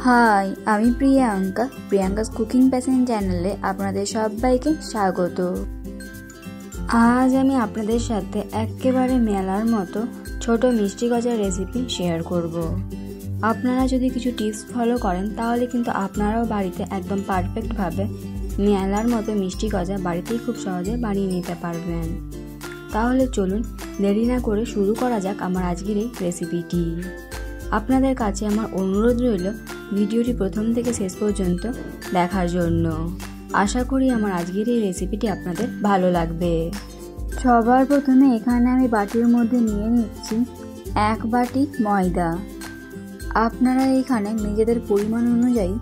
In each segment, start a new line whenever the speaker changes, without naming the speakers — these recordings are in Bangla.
হাই, আমি প্রিয়াঙ্কাস কুকিং প্যাশন চ্যানেলে আপনাদের সবাইকে স্বাগত। আজ আমি আপনাদের সাথে একেবারে মেলার মতো ছোট মিষ্টি গজার রেসিপি শেয়ার করব। আপনারা যদি কিছু টিপস ফলো করেন তাহলে কিন্তু আপনারাও বাড়িতে একদম পারফেক্টভাবে মেলার মতো মিষ্টি গজা বাড়িতেই খুব সহজে বানিয়ে নিতে পারবেন। তাহলে চলুন দেরি না করে শুরু করা যাক আমার আজকের এই রেসিপিটি। আপনাদের কাছে আমার অনুরোধ রইল ভিডিওটি প্রথম থেকে শেষ পর্যন্ত দেখার জন্য। আশা করি আমার আজকের এই রেসিপিটি আপনাদের ভালো লাগবে। সবার প্রথমে এখানে আমি বাটির মধ্যে নিয়ে নিচ্ছি 1 বাটি ময়দা। আপনারা এখানে নিজেদের পরিমাণ অনুযায়ী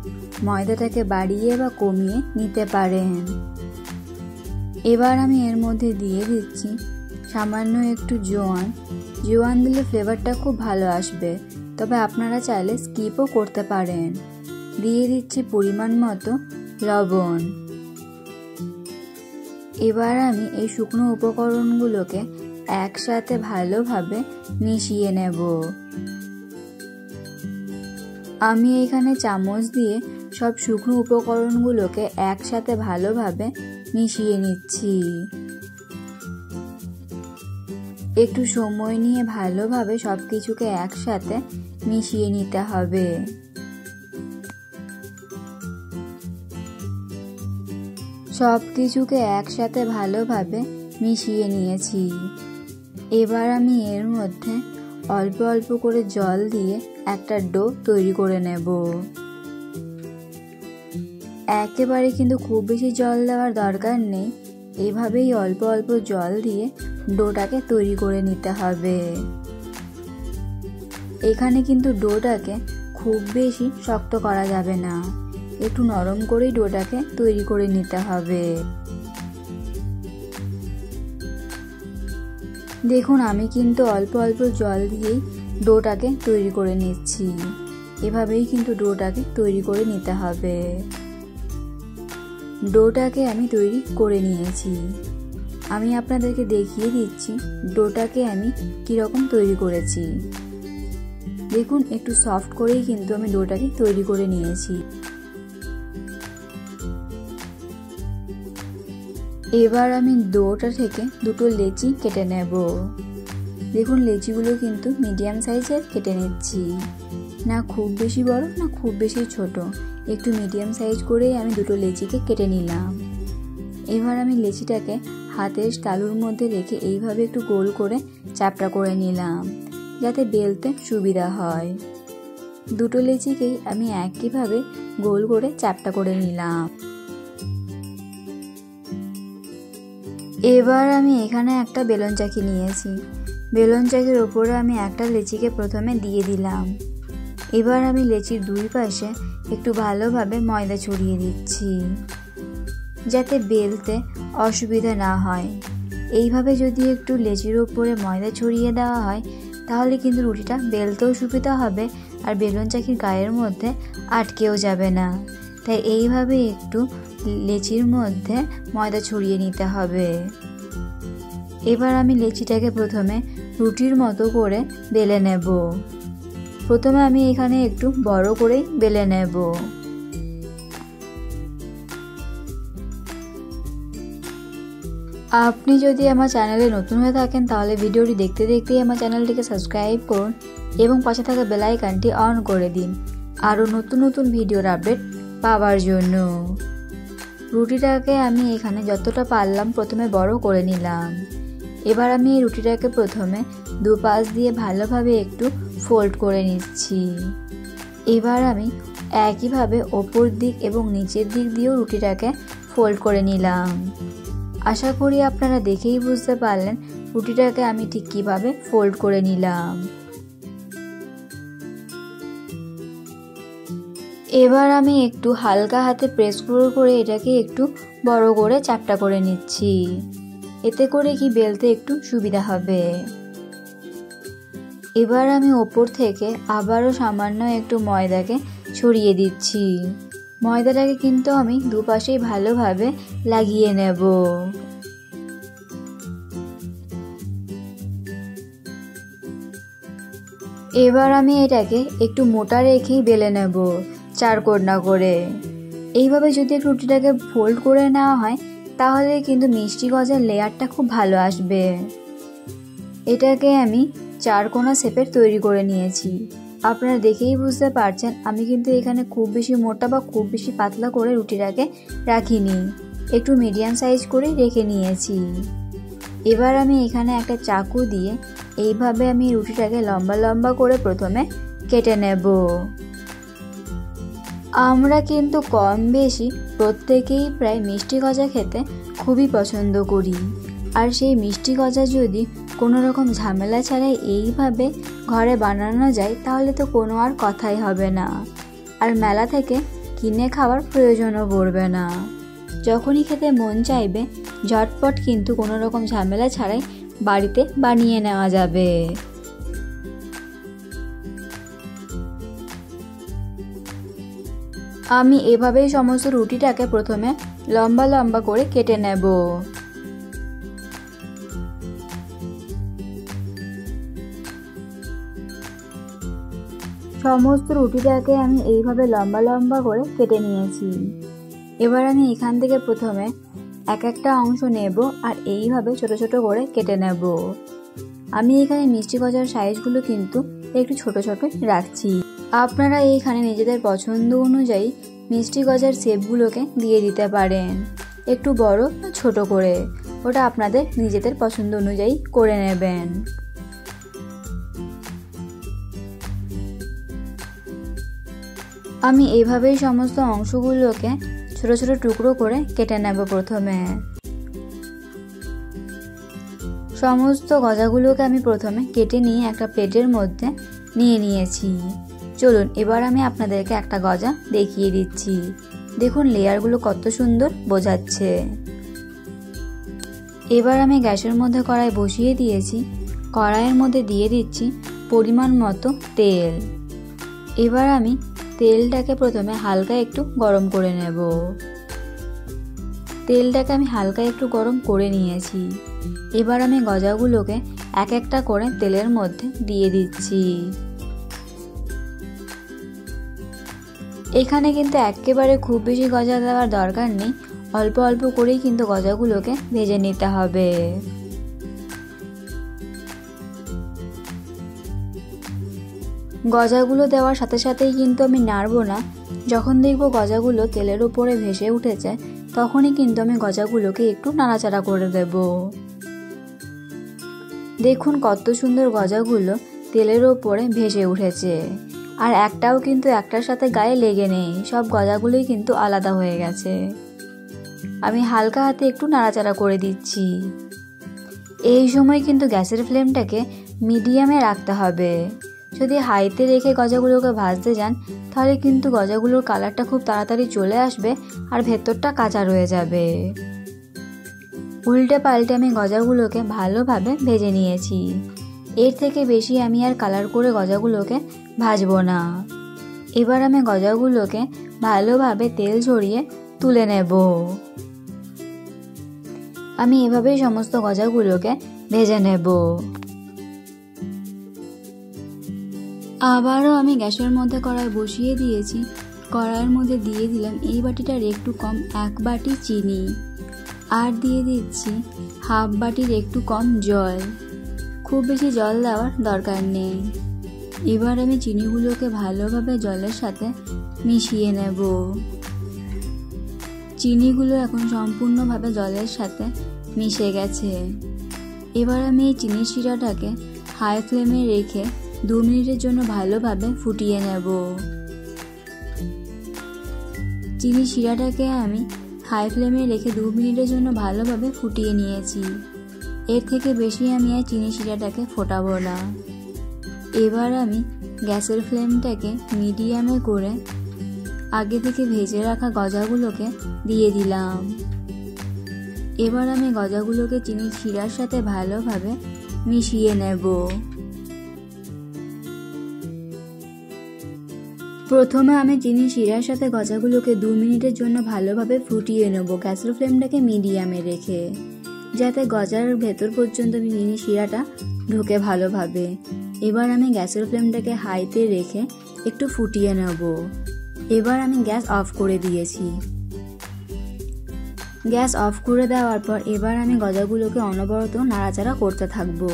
ময়দাটাকে বাড়িয়ে বা কমিয়ে নিতে পারেন। এবার আমি এর মধ্যে দিয়ে দিচ্ছি সামান্য একটু জোয়ান দিলে ফ্লেভারটা খুব ভালো আসবে, তবে আপনারা চাইলে স্কিপও করতে পারেন। দিয়ে দিচ্ছি পরিমাণ মতো লবণ। এবার আমি এই শুকনো উপকরণগুলোকে একসাথে ভালোভাবে মিশিয়ে নেব। আমি এখানে চামচ দিয়ে সব শুকনো উপকরণগুলোকে একসাথে ভালোভাবে মিশিয়ে নিচ্ছি। একটু সময় নিয়ে ভালোভাবে সবকিছুকে একসাথে মিশিয়ে নিতে হবে। সবকিছুকে একসাথে ভালোভাবে মিশিয়ে নিয়েছি। এবার আমি এর মধ্যে অল্প অল্প করে জল দিয়ে একটা ডো তৈরি করে নেব। একেবারে কিন্তু খুব বেশি জল দেওয়ার দরকার নেই, এইভাবেই অল্প অল্প জল দিয়ে ডোটাকে তৈরি করে নিতে হবে। এখানে কিন্তু ডোটাকে খুব বেশি শক্ত করা যাবে না, একটু নরম করেই ডোটাকে তৈরি করে নিতে হবে। দেখুন আমি কিন্তু অল্প অল্প জল দিয়েই ডোটাকে তৈরি করে নিচ্ছি। এভাবেই কিন্তু ডোটাকে তৈরি করে নিতে হবে। ডোটাকে আমি তৈরি করে নিয়েছি। আমি আপনাদেরকে দেখিয়ে দিচ্ছি ডোটাকে আমি কিরকম তৈরি করেছি। দেখুন একটু সফট করেই কিন্তু আমি ডোটাকে তৈরি করে নিয়েছি। এবার আমি ডোটা থেকে দুটো লেচি কেটে নেব। দেখুন লেচিগুলো কিন্তু মিডিয়াম সাইজের কেটে নিচ্ছি, না খুব বেশি বড় না খুব বেশি ছোট, একটু মিডিয়াম সাইজ করেই আমি দুটো লেচিকে কেটে নিলাম। এবার আমি লেচিটাকে হাতের তালুর মধ্যে রেখে এইভাবে একটু গোল করে চ্যাপটা করে নিলাম, যাতে বেলতে সুবিধা হয়। দুটো লেচিকেই আমি একইভাবে গোল করে চ্যাপটা করে নিলাম। এবার আমি এখানে একটা বেলন চাকি নিয়েছি। বেলন চাকির ওপরে আমি একটা লেচিকে প্রথমে দিয়ে দিলাম। এবার আমি লেচির দুই পাশে একটু ভালোভাবে ময়দা ছড়িয়ে দিচ্ছি, যাতে বেলতে অসুবিধা না হয়। এইভাবে যদি একটু লেচির ওপরে ময়দা ছড়িয়ে দেওয়া হয় তাহলে কিন্তু রুটিটা বেলতেও সুবিধা হবে আর বেলন চাকির গায়ের মধ্যে আটকেও যাবে না। তাই এইভাবে একটু লেচির মধ্যে ময়দা ছড়িয়ে নিতে হবে। এবার আমি লেচিটাকে প্রথমে রুটির মতো করে বেলে নেব। প্রথমে আমি এখানে একটু বড় করেই বেলে নেব। আপনি যদি আমার চ্যানেলে নতুন হয়ে থাকেন তাহলে ভিডিওটি দেখতে দেখতেই আমার চ্যানেলটিকে সাবস্ক্রাইব করুন এবং পাশে থাকা বেল আইকনটি অন করে দিন আরও নতুন নতুন ভিডিওর আপডেট পাওয়ার জন্য। রুটিটাকে আমি এখানে যতটা পারলাম প্রথমে বড় করে নিলাম। এবার আমি এই রুটিটাকে প্রথমে দুপাশ দিয়ে ভালোভাবে একটু ফোল্ড করে নিচ্ছি। এবার আমি একইভাবে ওপর দিক এবং নিচের দিক দিয়েও রুটিটাকে ফোল্ড করে নিলাম। আশা করি আপনারা দেখেই বুঝতে পারলেন রুটিটাকে আমি ঠিক কিভাবে ফোল্ড করে নিলাম। এবার আমি একটু হালকা হাতে প্রেস করে এটাকে একটু বড় করে চ্যাপটা করে নিচ্ছি, এতে করে কি বেলতে একটু সুবিধা হবে। এবার আমি ওপর থেকে আবারও সামান্য একটু ময়দাকে ছড়িয়ে দিচ্ছি। ময়দাটাকে কিন্তু আমি দুপাশেই ভালোভাবে লাগিয়ে নেব। এবার আমি এটাকে একটু মোটা রেখেই বেলে নেব, চারকোনা করে। এইভাবে যদি রুটিটাকে ফোল্ড করে নেওয়া হয় তাহলে কিন্তু মিষ্টি গজার লেয়ারটা খুব ভালো আসবে। এটাকে আমি চারকোনা শেপের তৈরি করে নিয়েছি। আপনারা দেখেই বুঝতে পারছেন আমি কিন্তু এখানে খুব বেশি মোটা বা খুব বেশি পাতলা করে রুটিটাকে রাখিনি, একটু মিডিয়াম সাইজ করে রেখে নিয়েছি। এবার আমি এখানে একটা চাকু দিয়ে এইভাবে আমি রুটিটাকে লম্বা লম্বা করে প্রথমে কেটে নেব। আমরা কিন্তু কম বেশি প্রত্যেকেই প্রায় মিষ্টি গজা খেতে খুবই পছন্দ করি। আর সেই মিষ্টি গজা যদি কোনো রকম ঝামেলা ছাড়াই এইভাবে ঘরে বানানো যায় তাহলে তো কোনো আর কথাই হবে না, আর মেলা থেকে কিনে খাওয়ার প্রয়োজনও পড়বে না। যখনই খেতে মন চাইবে ঝটপট কিন্তু কোনো রকম ঝামেলা ছাড়াই বাড়িতে বানিয়ে নেওয়া যাবে। আমি এভাবেই সমস্ত রুটিটাকে প্রথমে লম্বা লম্বা করে কেটে নেব। সমস্ত রুটিটাকে আমি এইভাবে লম্বা লম্বা করে কেটে নিয়েছি। এবার আমি এখান থেকে প্রথমে এক একটা অংশ নেব আর এইভাবে ছোট ছোট করে কেটে নেব। আমি এখানে মিষ্টি গজার সাইজগুলো কিন্তু একটু ছোট ছোট রাখছি। আপনারা এইখানে নিজেদের পছন্দ অনুযায়ী মিষ্টি গজার শেপগুলোকে দিয়ে দিতে পারেন, একটু বড় বা ছোট করে, ওটা আপনাদের নিজেদের পছন্দ অনুযায়ী করে নেবেন। আমি এইভাবেই সমস্ত অংশগুলোকে ছোট ছোট টুকরো করে কেটে নেব। প্রথমে সমস্ত গজাগুলোকে আমি প্রথমে কেটে নিয়ে একটা প্লেটের মধ্যে নিয়ে নিয়েছি। চলুন এবার আমি আপনাদেরকে একটা গজা দেখিয়ে দিচ্ছি। দেখুন লেয়ারগুলো কত সুন্দর বোঝাচ্ছে। এবার আমি গ্যাসের মধ্যে কড়াই বসিয়ে দিয়েছি। কড়াইয়ের মধ্যে দিয়ে দিচ্ছি পরিমাণ মতো তেল। এবার আমি তেলটাকে প্রথমে হালকা একটু গরম করে নেব। তেলটাকে আমি হালকা একটু গরম করে নিয়েছি। এবার আমি গজাগুলোকে এক একটা করে তেলের মধ্যে দিয়ে দিচ্ছি। এখানে কিন্তু একেবারে খুব বেশি গজা দেওয়ার দরকার নেই, অল্প অল্প করেই কিন্তু গজাগুলোকে ভেজে নিতে হবে। গজাগুলো দেওয়ার সাথে সাথেই কিন্তু আমি নাড়বো না। যখন দেখব গজাগুলো তেলের উপরে ভেসে উঠেছে তখনই কিন্তু আমি গজাগুলোকে একটু নাড়াচাড়া করে দেব। দেখুন কত সুন্দর গজাগুলো তেলের উপরে ভেসে উঠেছে, আর একটাও কিন্তু একটার সাথে গায়ে লেগে নেই, সব গজাগুলোই কিন্তু আলাদা হয়ে গেছে। আমি হালকা হাতে একটু নাড়াচাড়া করে দিচ্ছি। এই সময় কিন্তু গ্যাসের ফ্লেমটাকে মিডিয়ামে রাখতে হবে। যদি হাইতে রেখে গজাগুলোকে ভাজতে যান তাহলে কিন্তু গজাগুলোর কালারটা খুব তাড়াতাড়ি চলে আসবে আর ভেতরটা কাঁচা রয়ে যাবে। উল্টে পাল্টে আমি গজাগুলোকে ভালোভাবে ভেজে নিয়েছি। এর থেকে বেশি আমি আর কালার করে গজাগুলোকে ভাজবো না। এবার আমি গজাগুলোকে ভালোভাবে তেল ঝরিয়ে তুলে নেব। আমি এভাবেই সমস্ত গজাগুলোকে ভেজে নেব। আবারও আমি গ্যাসের মধ্যে কড়াই বসিয়ে দিয়েছি। কড়াইয়ের মধ্যে দিয়ে দিলাম এই বাটিটার একটু কম 1 বাটি চিনি, আর দিয়ে দিচ্ছি হাফ বাটির একটু কম জল। খুব বেশি জল দেওয়ার দরকার নেই। এবার আমি চিনিগুলোকে ভালোভাবে জলের সাথে মিশিয়ে নেব। চিনিগুলো এখন সম্পূর্ণভাবে জলের সাথে মিশে গেছে। এবার আমি এই চিনির শিরাটাকে হাই ফ্লেমে রেখে 2 মিনিটের জন্য ভালোভাবে ফুটিয়ে নেব। চিনি শিরাটাকে আমি হাই ফ্লেমে রেখে 2 মিনিটের জন্য ভালোভাবে ফুটিয়ে নিয়েছি। এর থেকে বেশি আমি আর চিনি শিরাটাকে ফোটাবো না। এবার আমি গ্যাসের ফ্লেমটাকে মিডিয়ামে করে আগে থেকে ভেজে রাখা গজাগুলোকে দিয়ে দিলাম। এবার আমি গজাগুলোকে চিনির শিরার সাথে ভালোভাবে মিশিয়ে নেব। প্রথমে আমি চিনি শিরার সাথে গজাগুলোকে 2 মিনিটের জন্য ভালোভাবে ফুটিয়ে নেব, গ্যাসের ফ্লেমটাকে মিডিয়ামে রেখে, যাতে গজার ভেতর পর্যন্ত চিনি শিরাটা ঢোকে ভালোভাবে। এবার আমি গ্যাসের ফ্লেমটাকে হাইতে রেখে একটু ফুটিয়ে নেব। এবার আমি গ্যাস অফ করে দিয়েছি। গ্যাস অফ করে দেওয়ার পর এবার আমি গজাগুলোকে অনবরত নাড়াচাড়া করতে থাকবো।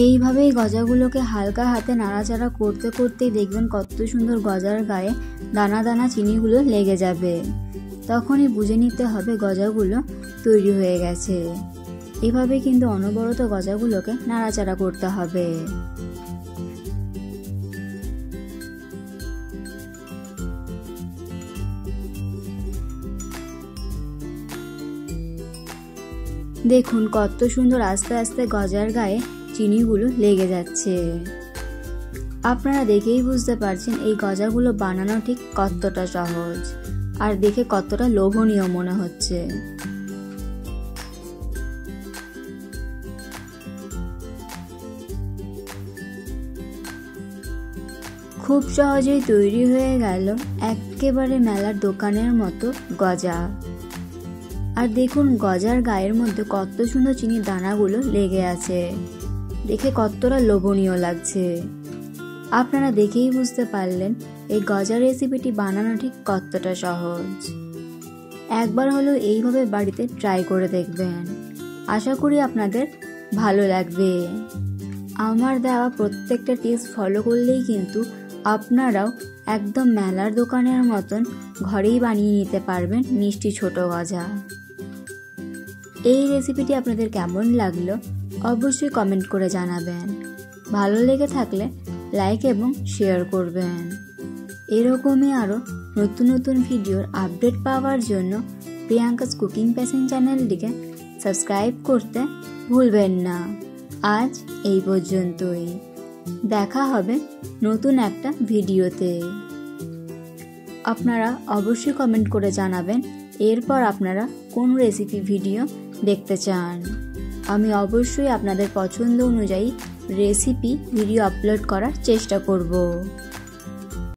এইভাবেই গজাগুলোকে হালকা হাতে নাড়াচাড়া করতে করতেই দেখবেন কত সুন্দর গজার গায়ে দানা দানা চিনিগুলো লেগে যাবে। তখনই বুঝে নিতে হবে গজাগুলো তৈরি হয়ে গেছে। এভাবে কিন্তু অনবরত গজাগুলোকে নাড়াচাড়া করতে হবে। দেখুন কত সুন্দর আস্তে আস্তে গজার গায়ে চিনিগুলো লেগে যাচ্ছে। আপনারা দেখেই বুঝতে পারছেন এই গজাগুলো বানানো ঠিক কতটা সহজ আর দেখে কতটা লোভনীয় মনে হচ্ছে। খুব সহজেই তৈরি হয়ে গেল একেবারে মেলার দোকানের মতো গজা। আর দেখুন গজার গায়ের মধ্যে কত সুন্দর চিনির দানাগুলো লেগে আছে, দেখে কতটা লোভনীয় লাগছে। আপনারা দেখেই বুঝতে পারলেন এই গজার রেসিপিটি বানানো ঠিক কতটা সহজ। একবার হলেও এইভাবে বাড়িতে ট্রাই করে দেখবেন, আশা করি আপনাদের ভালো লাগবে। আমার দেওয়া প্রত্যেকটা টিপস ফলো করলেই কিন্তু আপনারাও একদম মেলার দোকানের মতন ঘরেই বানিয়ে নিতে পারবেন মিষ্টি ছোট গজা। এই রেসিপিটি আপনাদের কেমন লাগলো অবশ্যই কমেন্ট করে জানাবেন। ভালো লেগে থাকলে লাইক এবং শেয়ার করবেন। এরকমই আরও নতুন নতুন ভিডিওর আপডেট পাওয়ার জন্য প্রিয়াঙ্কাস কুকিং প্যাশন চ্যানেলটিকে সাবস্ক্রাইব করতে ভুলবেন না। আজ এই পর্যন্তই, দেখা হবে নতুন একটা ভিডিওতে। আপনারা অবশ্যই কমেন্ট করে জানাবেন এরপর আপনারা কোন রেসিপি ভিডিও দেখতে চান। আমি অবশ্যই আপনাদের পছন্দ অনুযায়ী রেসিপি ভিডিও আপলোড করার চেষ্টা করব।